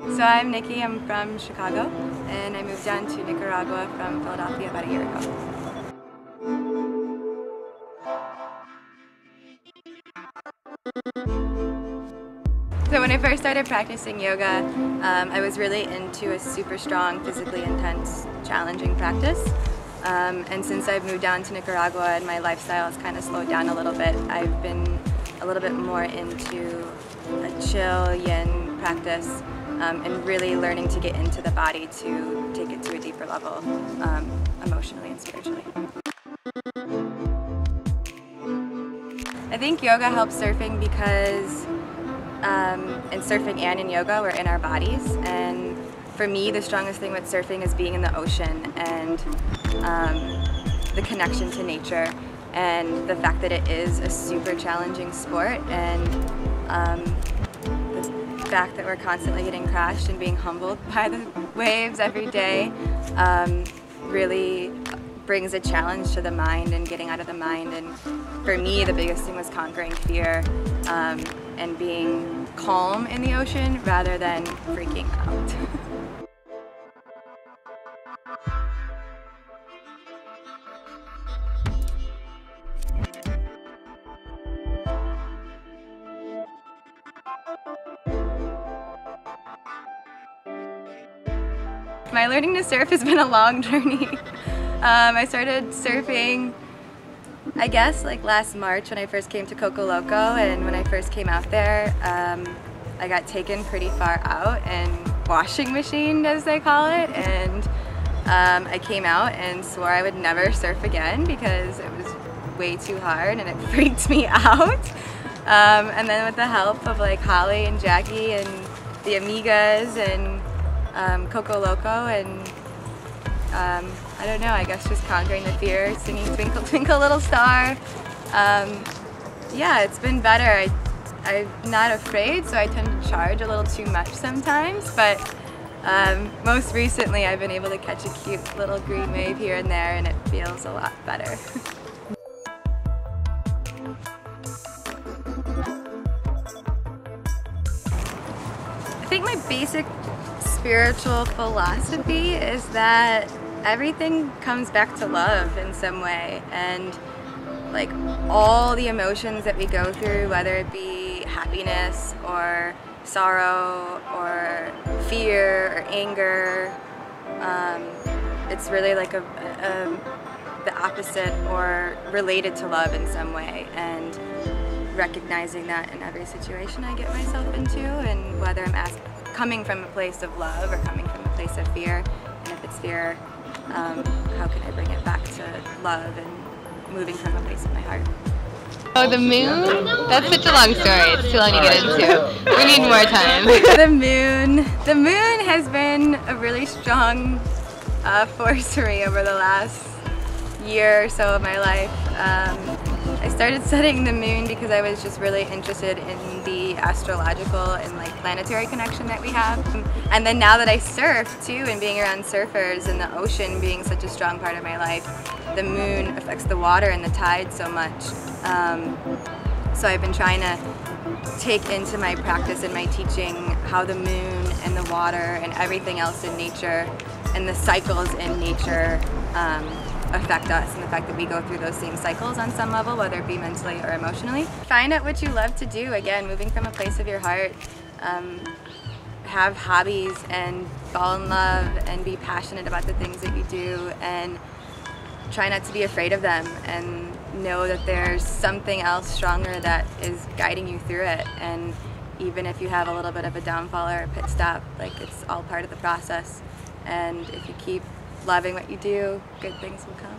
So I'm Nikki, I'm from Chicago, and I moved down to Nicaragua from Philadelphia about a year ago. So when I first started practicing yoga, I was really into a super strong, physically intense, challenging practice. And since I've moved down to Nicaragua and my lifestyle has kind of slowed down a little bit, I've been a little bit more into a chill yin practice and really learning to get into the body to take it to a deeper level, emotionally and spiritually. I think yoga helps surfing because in surfing and in yoga we're in our bodies, and for me the strongest thing with surfing is being in the ocean and the connection to nature and the fact that it is a super challenging sport, and the fact that we're constantly getting crashed and being humbled by the waves every day really brings a challenge to the mind and getting out of the mind. And for me the biggest thing was conquering fear and being calm in the ocean rather than freaking out. My learning to surf has been a long journey. I started surfing, I guess, like last March when I first came to Coco Loco, and when I first came out there, I got taken pretty far out and washing machined, as they call it, and I came out and swore I would never surf again because it was way too hard and it freaked me out. And then with the help of like Holly and Jackie and the Amigas and Coco Loco and I don't know, I guess just conquering the fear, singing Twinkle Twinkle Little Star. Yeah, it's been better. I'm not afraid, so I tend to charge a little too much sometimes, but most recently I've been able to catch a cute little green wave here and there, and it feels a lot better. I think my basic spiritual philosophy is that everything comes back to love in some way, and like all the emotions that we go through, whether it be happiness or sorrow or fear or anger, it's really like the opposite or related to love in some way, and recognizing that in every situation I get myself into, and whether I'm coming from a place of love or coming from a place of fear, and if it's fear, how can I bring it back to love and moving from a place of my heart. Oh, the moon? That's such a long story. It's too long to get into. We need more time. The moon has been a really strong force for me over the last year or so of my life. I started studying the moon because I was just really interested in the astrological and like planetary connection that we have. And then now that I surf too, and being around surfers and the ocean being such a strong part of my life, the moon affects the water and the tide so much. So I've been trying to take into my practice and my teaching how the moon and the water and everything else in nature and the cycles in nature affect us, and the fact that we go through those same cycles on some level, whether it be mentally or emotionally. Find out what you love to do, again, moving from a place of your heart. Have hobbies and fall in love and be passionate about the things that you do, and try not to be afraid of them, and know that there's something else stronger that is guiding you through it. And even if you have a little bit of a downfall or a pit stop, like, it's all part of the process. And if you keep loving what you do, good things will come.